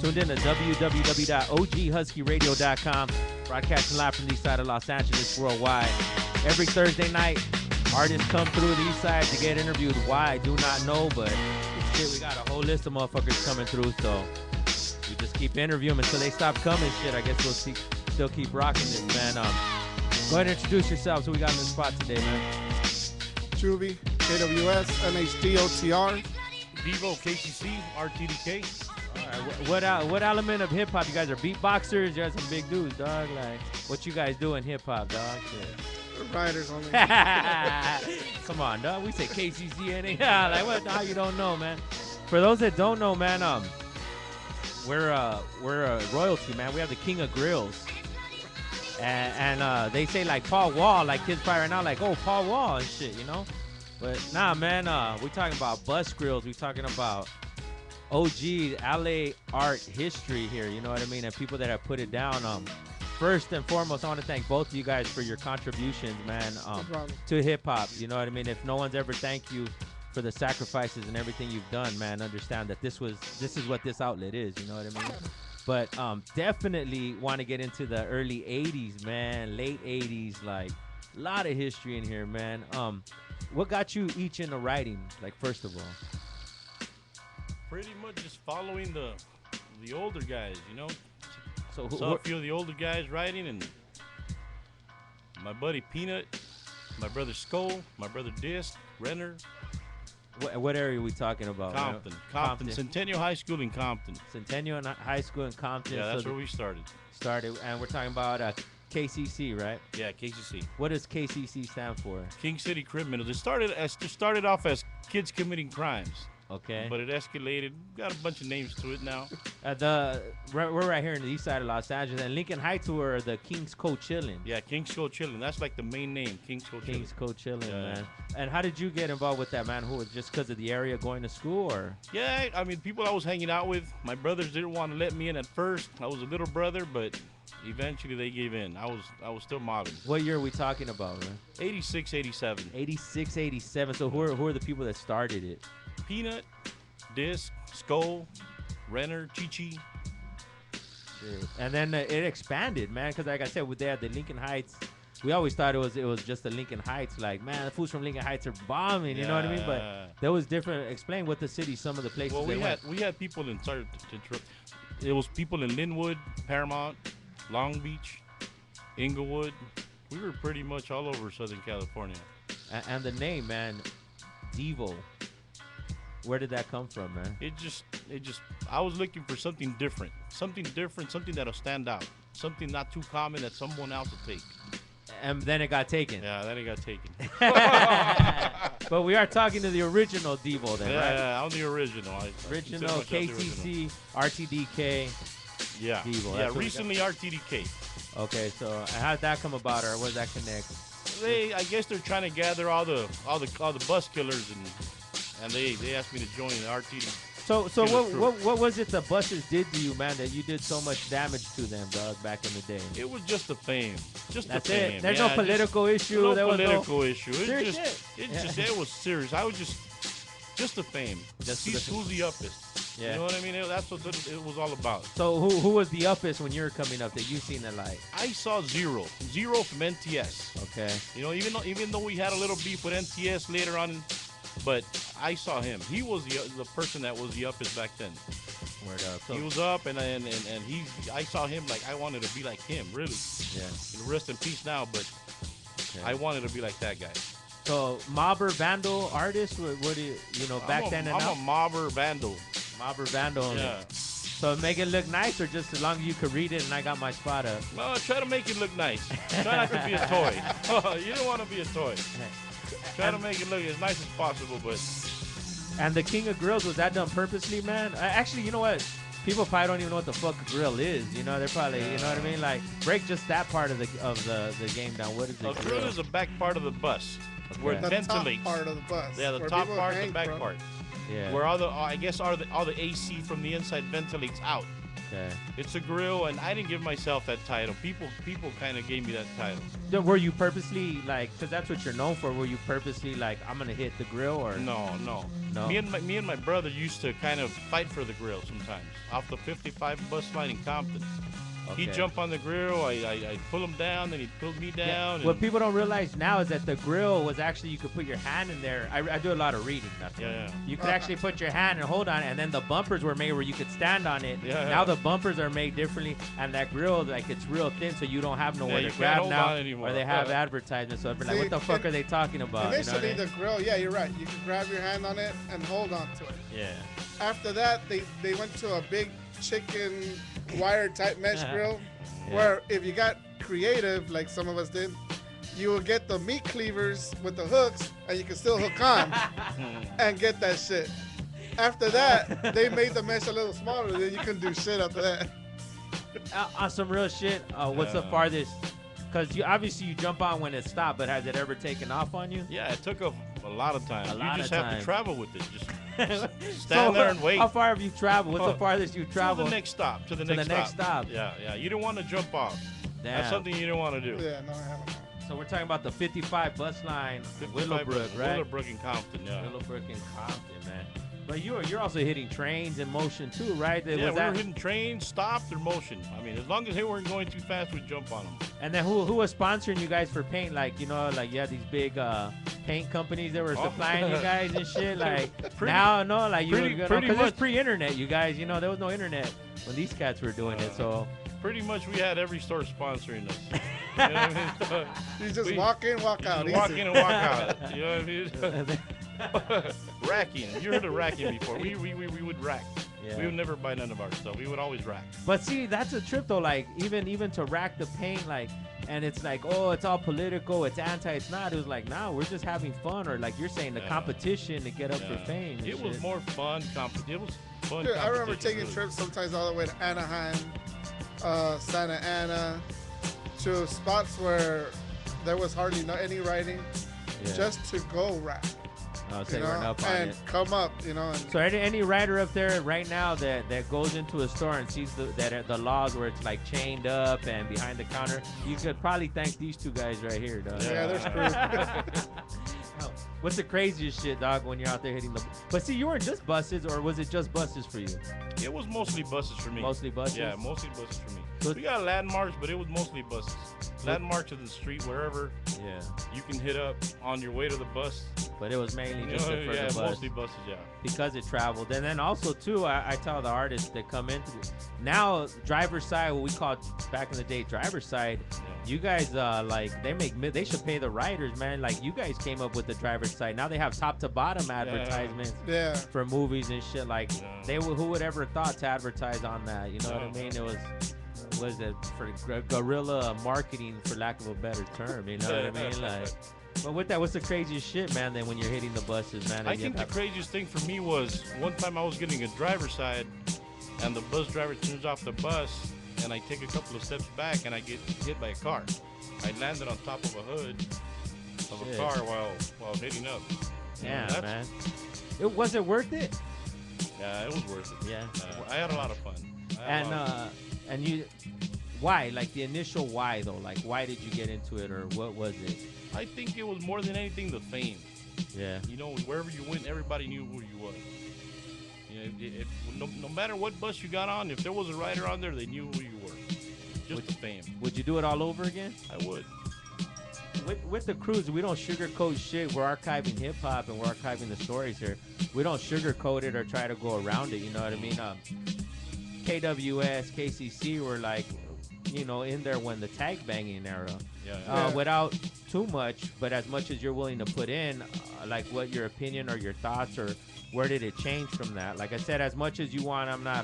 Tuned in to www.oghuskyradio.com. Broadcasting live from the east side of Los Angeles, worldwide. Every Thursday night, artists come through the east side to get interviewed. Why? I do not know, but shit, we got a whole list of motherfuckers coming through, so we just keep interviewing them until they stop coming. Shit, I guess we'll still keep rocking this, man. Go ahead and introduce yourselves. Who we got in the spot today, man? Juvie Kws Nhd Otr. Devo, KCC, RTDK. All right, what element of hip hop? You guys are beatboxers. You guys are some big dudes, dog. Like, what you guys do in hip hop, dog? Shit. We're writers on Come on, dog. We say KCC and like what? How you don't know, man? For those that don't know, man, we're royalty, man. We have the king of grills, and they say like Paul Wall, like kids probably right now, like oh Paul Wall and shit, you know. But nah, man, we talking about bus grills. We talking about OG LA art history here. You know what I mean? And people that have put it down. First and foremost, I want to thank both of you guys for your contributions, man, to hip hop. You know what I mean? If no one's ever thanked you for the sacrifices and everything you've done, man, understand that this is what this outlet is. You know what I mean? But definitely want to get into the early '80s, man, late '80s, like a lot of history in here, man. What got you each into writing? Like, first of all, pretty much just following the older guys, you know. So Saw a few of the older guys writing, and my buddy Peanut, my brother Skull, my brother Disc, Renner. What area are we talking about? Compton. Centennial High School in Compton. Centennial High School in Compton. Yeah, that's where we started. And we're talking about KCC, right? Yeah, KCC. What does KCC stand for? King City Criminals. It started off as kids committing crimes. Okay. But it escalated. Got a bunch of names to it now. We're right here in the east side of Los Angeles, and Lincoln Heights were the King's Coachillin. Yeah, King's Coachillin. That's like the main name, King's Coachillin. King's Coachillin, man. And how did you get involved with that, man? Who was just because of the area going to school, or? Yeah, I mean, people I was hanging out with. My brothers didn't want to let me in at first. I was a little brother, but eventually they gave in. I was still mobbing. What year are we talking about, man? 86, 87. 86, 87. So who are the people that started it? Peanut, Disc, Skull, Renner, Chi-Chi. And then it expanded, man, because like I said, they had the Lincoln Heights. We always thought it was just the Lincoln Heights. Like, man, the fools from Lincoln Heights are bombing, you know what I mean? But there was different. Explain what the city, some of the places well, we had people in. Sorry to interrupt. It was people in Linwood, Paramount, Long Beach, Inglewood. We were pretty much all over Southern California. And the name, man, Devo. Where did that come from, man? It just. I was looking for something different, something that'll stand out, something not too common that someone else will take. And then it got taken. Yeah, then it got taken. But we are talking to the original Devo, then, right? Yeah, I'm the original. Original KCC, RTDK. Yeah. Devo. Yeah, recently RTDK. Okay, so how did that come about, or what does that connect? I guess they're trying to gather all the bus killers and they asked me to join the RTD. So what was it the buses did to you, man, that you did so much damage to them, dog, back in the day? It was just the fame. That's the fame. There's no political issue. No political issue. It was serious. I was just the fame. Who's the uppest? Yeah. You know what I mean? That's what it was all about. So who was the uppest when you were coming up that you seen the light? I saw Zero from NTS. Okay. You know, even though we had a little beef with NTS later on, but I saw him. He was the person that was the uppest back then. Word up. So he was up, and I saw him like I wanted to be like him, really. Yeah. You know, rest in peace now, but I wanted to be like that guy. So mobber vandal artist, what do you back then and now? I'm a mobber vandal. Mobber vandal. Yeah. So make it look nice, or just as long as you could read it and I got my spot up? Well, try to make it look nice. Try not to be a toy. You don't want to be a toy. Try to make it look as nice as possible, but. And the King of Grills, was that done purposely, man? Actually, you know what? People probably don't even know what the fuck a grill is. You know, they're probably, you know what I mean? Like, break just that part of the game down. What is it? A grill is the back part of the bus. Okay. Where it ventilates. The top part of the bus. Yeah, the top part, the back part. Yeah. Where all the AC from the inside ventilates out. Okay. It's a grill, and I didn't give myself that title. People kind of gave me that title. Then were you purposely like, because that's what you're known for? Were you purposely like, I'm gonna hit the grill or? No. Me and my brother used to kind of fight for the grill sometimes off the 55 bus line in Compton. Okay. He'd jump on the grill, I'd pull him down, then he'd pull me down. What people don't realize now is that the grill was actually, you could put your hand in there. I do a lot of reading. That's Yeah. You could actually put your hand and hold on it, and then the bumpers were made where you could stand on it. Yeah. Now the bumpers are made differently, and that grill, like, it's real thin, so you don't have nowhere you to can't grab hold now. on anymore. Or they have advertisements. So I'm like, what the fuck are they talking about? You know Initially, what I mean? the grill, yeah, you're right. You can grab your hand on it and hold on to it. Yeah. After that, they went to a big chicken wire type mesh grill, Yeah. where if you got creative, like some of us did, you will get the meat cleavers with the hooks, and you can still hook on and get that shit. After that, they made the mesh a little smaller, then you can do shit after that. On some real shit, what's the farthest? Because obviously you jump on when it stopped, but has it ever taken off on you? Yeah, it took a lot of time. A lot you just of have time. to travel with it. Just stand there and wait. How far have you traveled? What's the farthest you To traveled? the next stop. To the To next the next stop. stop. Yeah. You don't want to jump off. Damn. That's something you don't want to do. Yeah, no, I haven't. So we're talking about the 55 bus line, 55 Willowbrook, right? Willowbrook and Compton, yeah. Willowbrook and Compton, man. But you're also hitting trains in motion too, right? Yeah, we were hitting trains, stopped, or motion. I mean, as long as they weren't going too fast, we'd jump on them. And then who was sponsoring you guys for paint? Like, you know, like you had these big paint companies that were supplying you guys and shit. Like like you pretty because much. it's pre-internet, you guys. You know, there was no internet when these cats were doing it. So Pretty much, we had every store sponsoring us. You know what I mean? You just walk in, walk out. Walk easy. in and walk out. You know what I mean? Racking. You heard of racking before? We would rack. Yeah. We would never buy none of our stuff. We would always rack. But see, that's a trip though. Like even to rack the paint, like, and it's like, oh, it's all political, it's anti, it's not. It was like, nah, we're just having fun, or like you're saying, the competition to get up for fame. and It was shit. more fun. It was fun. Dude, I remember competition, taking really. trips sometimes all the way to Anaheim, Santa Ana, to spots where there was hardly any writing, Yeah. just to go rack. So You you weren't know, up on and it. come up, you know. And So any writer up there right now that goes into a store and sees the laws where it's like chained up and behind the counter, you could probably thank these two guys right here, dog. yeah, they're screwed. What's the craziest shit, dog, when you're out there hitting the? But see, you weren't just buses, or was it just buses for you? It was mostly buses for me. Mostly buses. Yeah, mostly buses for me. So- We got landmarks, but it was mostly buses. Landmarks of the street, wherever Yeah, you can hit up on your way to the bus. but it was mainly You just know, for yeah, the bus mostly buses. Yeah. because it traveled. And then also too, I tell the artists that come into now driver's side, what we called back in the day driver's side. You guys like they should pay the writers, man. Like you guys came up with the driver's side. Now they have top to bottom advertisements Yeah. for movies and shit. Like Yeah. who would ever thought to advertise on that? You know what I mean? It was it for guerrilla marketing, for lack of a better term. You know what I mean? Like, but with that, what's the craziest shit, man? Then when you're hitting the buses, man. I and you think the have- craziest thing for me was one time I was getting a driver's side, and the bus driver turns off the bus, and I take a couple of steps back, and I get hit by a car. I landed on top of a hood of a Shit. car while hitting up. Yeah, That's- man. Was it worth it? Yeah, it was worth it. Yeah. I had a lot of fun. And you, why? Like the initial why though? Like why did you get into it, or what was it? I think it was more than anything the fame. Yeah. You know, wherever you went, everybody knew who you was. You know, no matter what bus you got on, if there was a rider on there, they knew who you were. Just the fame. Would you do it all over again? I would. With the cruise, we don't sugarcoat shit. We're archiving hip hop and we're archiving the stories here. We don't sugarcoat it or try to go around it. You know what I mean? KWS, KCC were like, you know, in there when the tag banging era. Yeah. Without too much, but as much as you're willing to put in, like what your opinion or your thoughts, or where did it change from that? Like I said, as much as you want, I'm not,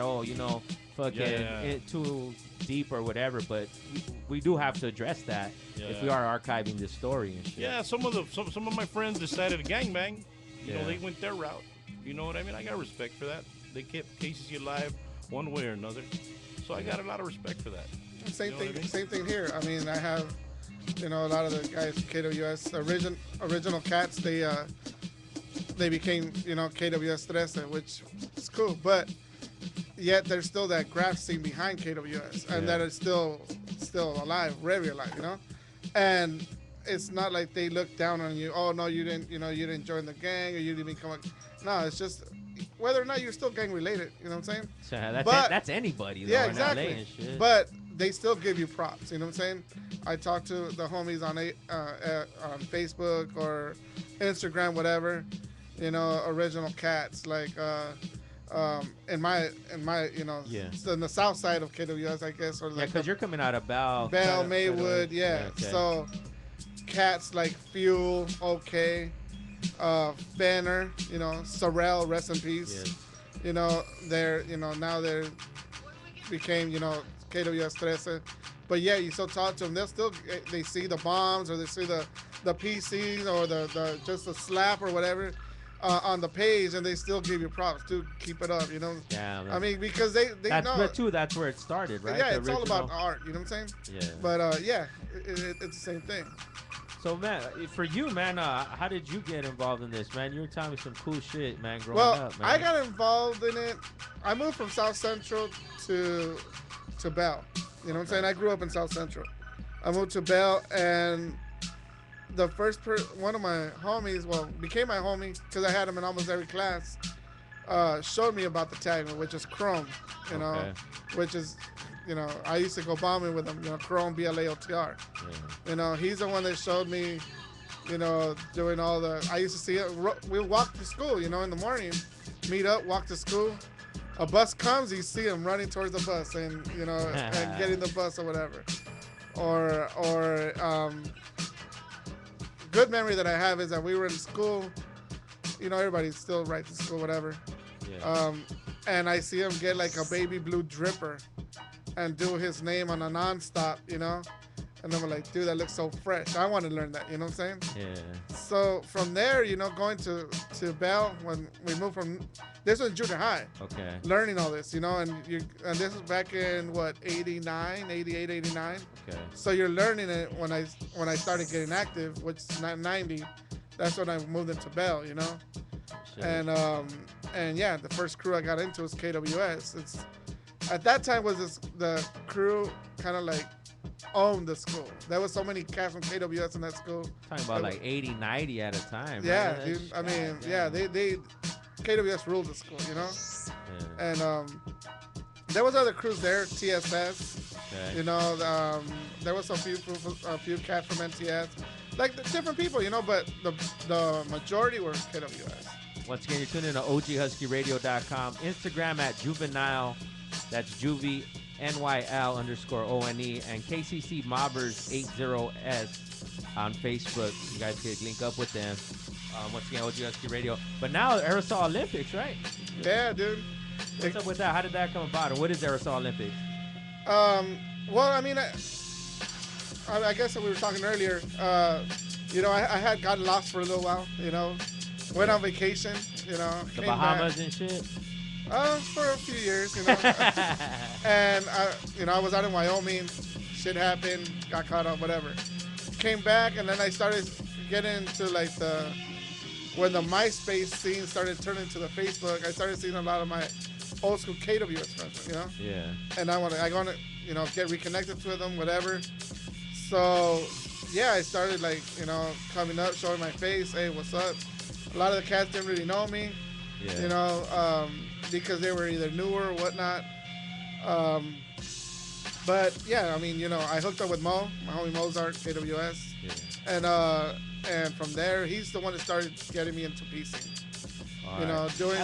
fucking it too deep or whatever, but we do have to address that if we are archiving this story and shit. Yeah, some of my friends decided to gangbang. You know, Yeah. they went their route. You know what I mean? I got respect for that. They kept KCC alive one way or another. So I got a lot of respect for that. Same You know thing. what I mean? Same thing here. I mean, I have, a lot of the guys from KWS, original cats. They became, KWS 13, which is cool. But yet there's still that graph scene behind KWS, and that is still alive, very alive, you know. And it's not like they look down on you. Oh no, you didn't join the gang, or you didn't become a. No, it's just whether or not you're still gang related. You know what I'm saying? So that's anybody. Though, yeah, in exactly. LA and shit. But they still give you props. You know what I'm saying? I talk to the homies on Facebook or Instagram, whatever. You know, original cats like. In my in the south side of KWS, I guess, or like because you're coming out of Bell, Maywood, yeah. Okay. So cats like Fuel, okay, Banner, you know, Sorrel, rest in peace. Yes. You know, now they're became KWS 13, but yeah, you still talk to them. They see the bombs or they see the PCs or the just the slap or whatever. On the page, and they still give you props to keep it up, you know. Yeah, I mean, because they know. But too, that's where it started, right? Yeah, it's all about art. You know what I'm saying? Yeah. But yeah, it's the same thing. So man, for you, man, how did you get involved in this, man? You were telling me some cool shit, man. Growing up, man. I got involved in it. I moved from South Central to Bell. You know what I'm saying? I grew up in South Central. I moved to Bell, and the first one of my homies, became my homie because I had him in almost every class, showed me about the tag, which is Chrome, you know, which is, you know, I used to go bombing with him, you know, Chrome, BLAOTR. Yeah. You know, he's the one that showed me, you know, doing all I used to see it. We'll walk to school, you know, in the morning, meet up, walk to school. A bus comes, you see him running towards the bus and, you know, and getting the bus or whatever. Good memory that I have is that we were in school, you know, everybody still writes in school, whatever. Yeah. And I see him get like a baby blue dripper and do his name on a nonstop, you know. And I'm like, dude, that looks so fresh. I want to learn that, you know what I'm saying? Yeah. So from there, you know, going to Bell, when we moved from, this was junior high. Okay. Learning all this, you know, and this was back in what, 89, 88, 89. Okay. So you're learning it when I started getting active, which is 90. That's when I moved into Bell, you know. Shit. And yeah, the first crew I got into was KWS. At that time the crew kind of like owned the school. There was so many cats from KWS in that school. Talking about like 80, 90 at a time. Yeah, right? dude. I mean, yeah, they KWS ruled the school, you know. Yeah. And there was other crews there, TSS. Okay. You know, there was a few cats from NTS, like different people, you know. But the majority were KWS. Once again, you're tuning in to OGHuskyRadio.com, Instagram at Juvenile, that's Juvie NYL_ONE, and KCC Mobbers 80S on Facebook. You guys could link up with them. Once again, OG Husky Radio. But now Aerosol Olympics, right? Yeah, dude. What's up with that? How did that come about? And what is Aerosol Olympics? Well, I mean, I guess we were talking earlier. You know, I had gotten lost for a little while. You know, went on vacation. You know, the Bahamas and shit. For a few years, you know. And I was out in Wyoming. Shit happened. Got caught up. Whatever. Came back, and then I started getting into like when the MySpace scene started turning to the Facebook. I started seeing a lot of my old school KWS friends, you know. Yeah. And I want to, you know, get reconnected with them, whatever. So, yeah, I started like, you know, coming up, showing my face. Hey, what's up? A lot of the cats didn't really know me. Yeah. You know, because they were either newer or whatnot. But yeah, I mean, you know, I hooked up with Mo, my homie Mozart, KWS. Yeah. And from there, he's the one that started getting me into piecing. All you know, doing.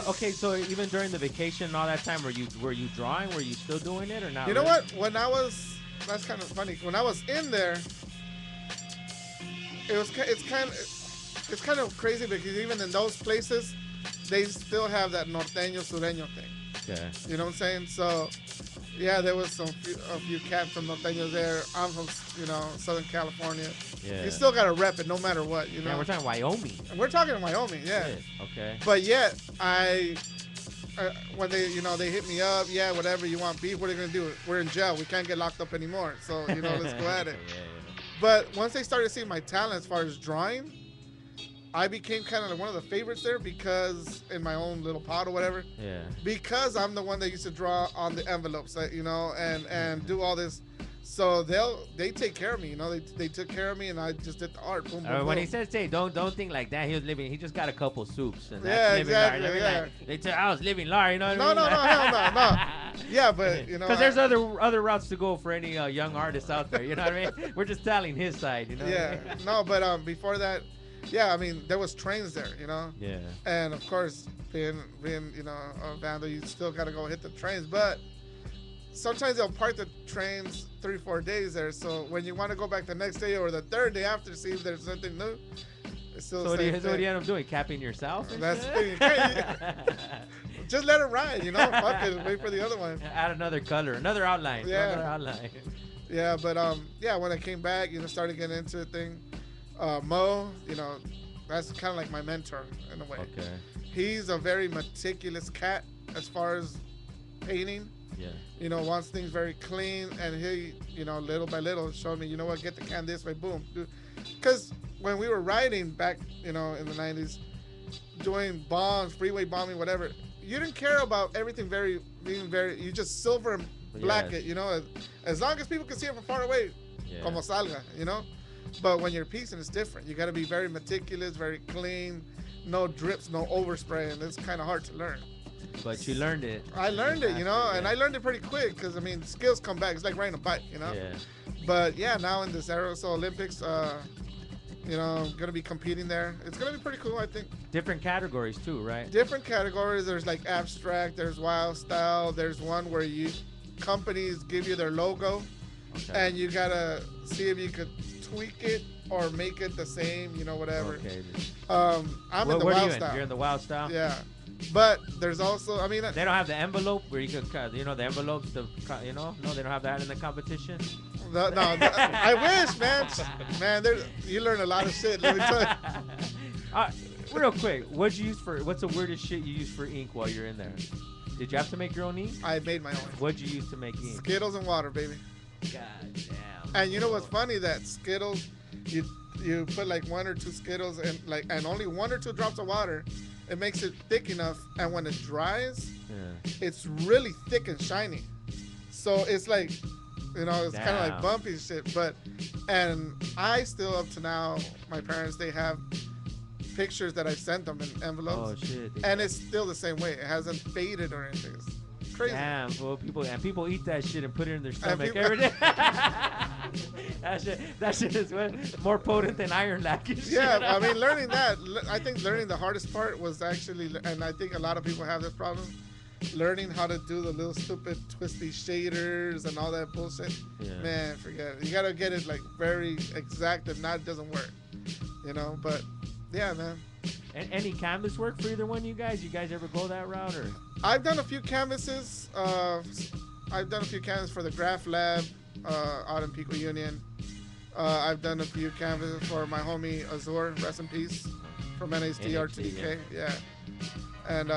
Okay, so even during the vacation and all that time, were you drawing? Were you still doing it or not? You know what? That's kind of funny. When I was in there, it's kind of crazy because even in those places, they still have that norteño sureño thing. Okay. You know what I'm saying? So, yeah, there was a few cats from norteños there. I'm from, you know, Southern California. Yeah. You still gotta rep it no matter what, you know. Yeah, we're talking Wyoming. We're talking Wyoming, yeah. Okay. But yet, when they hit me up, yeah, whatever, you want beef, what are you gonna do? We're in jail. We can't get locked up anymore. So, you know, let's go at it. Yeah. But once they started seeing my talent as far as drawing, I became kind of like one of the favorites there because in my own little pod or whatever. Yeah. Because I'm the one that used to draw on the envelopes, you know, and do all this. So they take care of me, you know. They took care of me, and I just did the art. Boom, boom, When boom. he says, "Hey, don't think like that," he was living. He just got a couple soups, and Yeah, that's living exactly, large. I mean, yeah. like, they tell I was living large, you know what No, I no, mean? no, hell no. Yeah, but you know, Because there's other routes to go for any young artists out there. You know what I mean? We're just telling his side, you know. yeah, What I mean? no, but before that, yeah, I mean, there was trains there, you know. Yeah. And of course, being you know a vandal, you still gotta go hit the trains. But sometimes they'll park the trains 3-4 days there. So when you want to go back the next day or the third day after to see if there's something new, it's still So the same what do you end up doing? Capping yourself? and That's shit? the thing. You can't- just let it ride, you know. Fuck it, wait for the other one. Add another color, another outline. Yeah. Another outline. Yeah, but yeah, when I came back, you know, started getting into the thing. Mo, you know, that's kind of like my mentor in a way. Okay. He's a very meticulous cat as far as painting. Yeah. You know, wants things very clean, and he, you know, little by little showed me, you know what, get the can this way, boom. Because when we were riding back, you know, in the 90s, doing bombs, freeway bombing, whatever, you didn't care about everything being very, you just silver and black Yes. it, you know, as long as people can see it from far away, Yeah. como salga, you know. But when you're piecing, it's different. You got to be very meticulous, very clean, no drips, no overspray, and it's kind of hard to learn. But you learned it. I learned it, you know, and Yeah. I learned it pretty quick because, I mean, skills come back. It's like riding a bike, you know. Yeah. But yeah, now in this Aerosol Olympics, you know, I'm gonna be competing there. It's gonna be pretty cool, I think. Different categories too, right? Different categories. There's like abstract. There's wild style. There's one where companies give you their logo, Okay. and you gotta see if you could tweak it or make it the same. You know, whatever. Okay. I'm in the Where are wild you in? style. You're in the wild style. Yeah, but there's also, I mean, They don't have the envelope where you could cut. You know the envelopes. You know, no, they don't have that in the competition. no, I wish, man. Man, you learn a lot of shit. Let me tell you. Real quick, what's the weirdest shit you use for ink while you're in there? Did you have to make your own ink? I made my own. What'd you use to make ink? Skittles and water, baby. God damn. And you know what's funny? That Skittles, you put like 1 or 2 Skittles and only 1 or 2 drops of water. It makes it thick enough, and when it dries, Yeah. it's really thick and shiny. So it's like, you know, it's kind of like Damn. bumpy shit. And I still up to now, my parents, they have pictures that I sent them in envelopes, Oh shit. and it's still the same way. It hasn't faded or anything. It's crazy. Damn, well, people eat that shit and put it in their stomach people- every day. that shit is more potent than iron lac. and shit. Yeah, I mean, learning that, I think learning the hardest part was actually, and I think a lot of people have this problem, learning how to do the little stupid twisty shaders and all that bullshit. Yeah. Man, forget it. You gotta get it like very exact. If not, it doesn't work. You know, but yeah, man. And any canvas work for either one of you guys? You guys ever go that route or? I've done a few canvases. I've done a few canvases for the Graph Lab out in Pico Union. I've done a few canvases for my homie Azor, rest in peace, from NHD R2DK. Yeah. And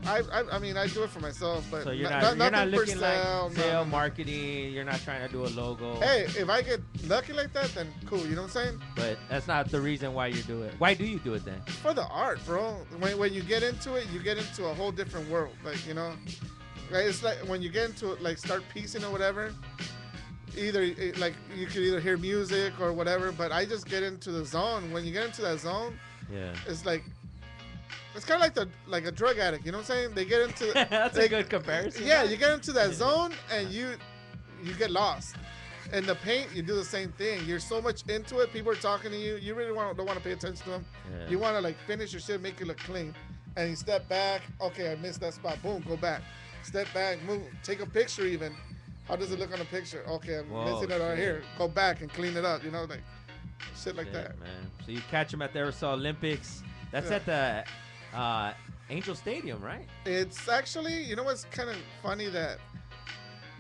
I mean, I do it for myself, but So you're nothing not for looking sale, like sale no. marketing. You're not trying to do a logo. Hey, if I get lucky like that, then cool. You know what I'm saying? But that's not the reason why you do it. Why do you do it then? For the art, bro. When you get into it, you get into a whole different world. Like, you know, like, it's like when you get into it, like start piecing or whatever. Like you could either hear music or whatever, but I just get into the zone. When you get into that zone, Yeah. it's like it's kind of like a drug addict. You know what I'm saying? They get into That's a good comparison. yeah, you get into that zone and you get lost. In the paint, you do the same thing. You're so much into it. People are talking to you. You really don't want to pay attention to them. Yeah. You want to like finish your shit, make it look clean, and you step back. Okay, I missed that spot. Boom, go back. Step back, move, take a picture even. How does it look on a picture? Okay, I'm Whoa, missing it right shit. here. Go back and clean it up. You know, like shit like Shit, that. man. So you catch them at the Aerosol Olympics. That's Yeah. at the Angel Stadium, right? It's actually, you know what's kind of funny, that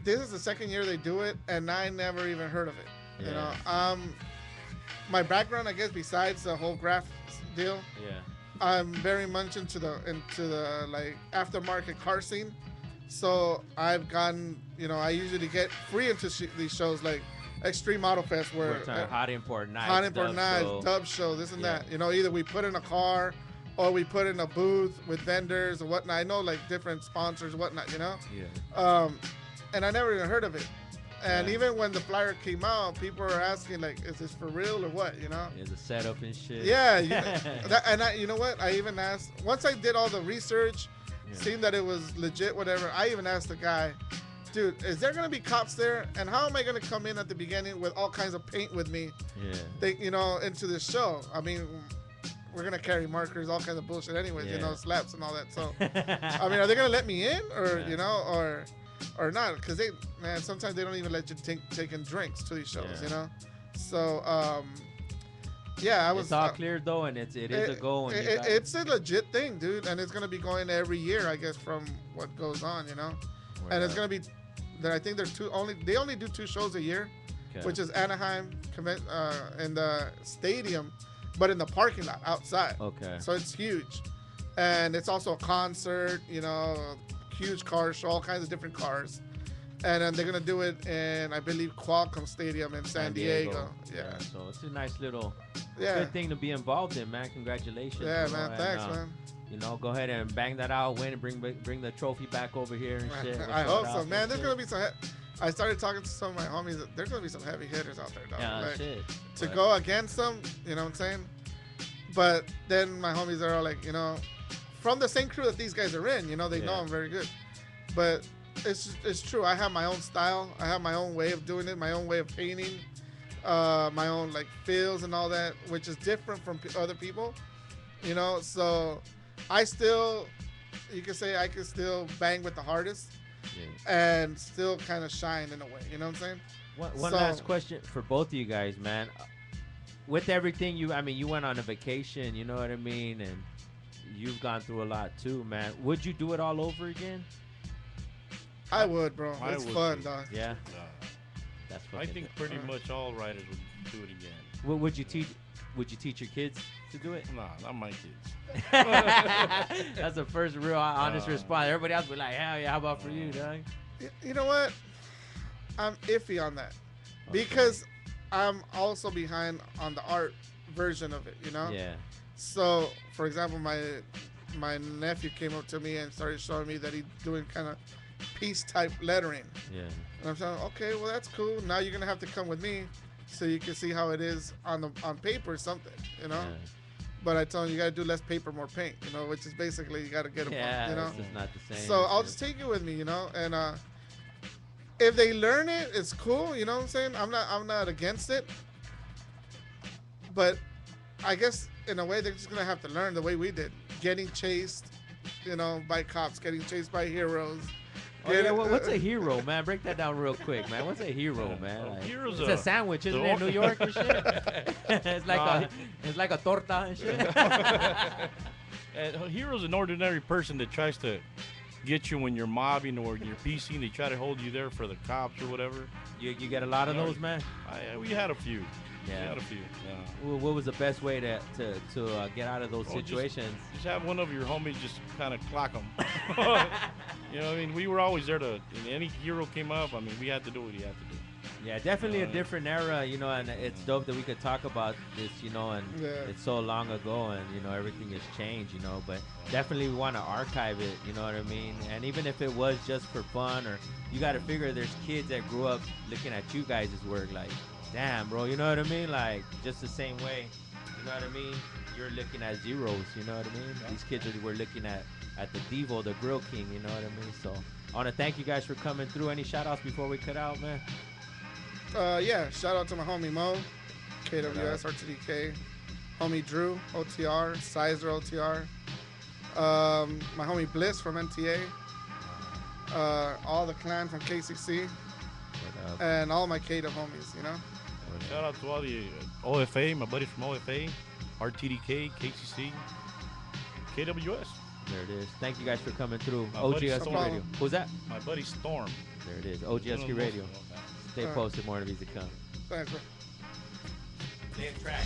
this is the second year they do it, and I never even heard of it. You know, my background, I guess, besides the whole graph deal, Yeah. I'm very much into the like aftermarket car scene. So I've gotten, you know, I usually get free into these shows. Like Extreme Auto Fest where We're talking hot import nights. hot import dub knives, show. dub show, this and Yeah. that. You know, either we put in a car or we put in a booth with vendors or whatnot. I know like different sponsors, whatnot. You know. Yeah. And I never even heard of it. And Yeah. even when the flyer came out, people were asking like, "Is this for real or what?" You know? Yeah, the setup and shit. Yeah. You know what? I even asked once I did all the research, Yeah. seeing that it was legit, whatever. I even asked the guy, "Dude, is there gonna be cops there? And how am I gonna come in at the beginning with all kinds of paint with me? Yeah. Into this show? I mean, we're gonna carry markers, all kinds of bullshit, anyways. Yeah. Slaps and all that. So, I mean, are they gonna let me in, or Yeah. or not? Because sometimes they don't even let you take in drinks to these shows, Yeah. So, yeah, I was. It's all cleared though, and it is a goal. And It's a legit thing, dude, and it's gonna be going every year, I guess, from what goes on, And it's gonna be. I think there's they only do 2 shows a year, which is Anaheim in the stadium, but in the parking lot outside. Okay. So it's huge, and it's also a concert, huge car show, all kinds of different cars, and then they're gonna do it in, I believe, Qualcomm Stadium in San Diego. Yeah. So it's a nice little Yeah. good thing to be involved in, man. Congratulations. Yeah, bro. man. And, Thanks, man. Go ahead and bang that out, win, and bring the trophy back over here and shit. I hope so, man. There's gonna be some. I started talking to some of my homies. There's gonna be some heavy hitters out there, dog. Yeah, shit. To go against them, you know what I'm saying? But then my homies are all like, from the same crew that these guys are in, they know I'm very good. But it's true. I have my own style. I have my own way of doing it, my own way of painting, my own like feels and all that, which is different from other people, So you can say I can still bang with the hardest and still kind of shine in a way. You know what I'm saying? One last question for both of you guys, man. With everything you went on a vacation, you know what I mean, and you've gone through a lot too, man. Would you do it all over again? I would, bro. I It's would fun, too. dog. Yeah. That's I fucking think pretty much all riders would do it again. What would you teach? Would you teach your kids to do it? Nah, not my kids. That's the first real honest response. Everybody else would be like, hell yeah, how about for you, dog? You know what? I'm iffy on that because I'm also behind on the art version of it, Yeah. So, for example, my nephew came up to me and started showing me that he's doing kind of piece type lettering. Yeah. And I'm saying, okay, well that's cool. Now you're gonna have to come with me so you can see how it is on paper or something, Yeah. But I told him you gotta do less paper, more paint, which is basically you gotta get them, Yeah, it's just not the same. So I'll just take it with me, and if they learn it, it's cool. You know what I'm saying? I'm not against it, but I guess in a way they're just gonna have to learn the way we did, getting chased, by cops, getting chased by heroes. Oh, yeah, what's a hero, man? Break that down real quick, man. What's a hero, man? Like, Hero's it's a sandwich, isn't it, in New York and shit? it's like a torta and shit. A hero's an ordinary person that tries to get you when you're mobbing or you're piecing. They try to hold you there for the cops or whatever. You get a lot of those, man? We had a few. Yeah. We had a few. Yeah. What was the best way to get out of those situations? Just have one of your homies just kind of clock them. We were always there to. Any hero came up, we had to do what he had to do. Yeah, definitely a different era, and it's dope that we could talk about this, and it's so long ago, and everything has changed, but definitely we want to archive it, you know what I mean? And even if it was just for fun, or you got to figure there's kids that grew up looking at you guys' work like, damn, bro, you know what I mean? Like, just the same way, you know what I mean? You're looking at zeros, you know what I mean? These kids were looking at the Devo, the Grill King, you know what I mean? So I want to thank you guys for coming through. Any shout outs before we cut out, man? Yeah, shout out to my homie Mo, KWS, RTDK, homie Drew, OTR, Sizer OTR, my homie Bliss from NTA, all the clan from KCC, and all my K-Dub homies, Shout out to all the OFA, my buddies from OFA, RTDK, KCC, KWS. There it is. Thank you guys for coming through. My buddy OGSQ Storm. Radio. Who's that? My buddy Storm. There it is. OGSQ Radio. Stay posted. More interviews to come. Thanks, bro. Stay track.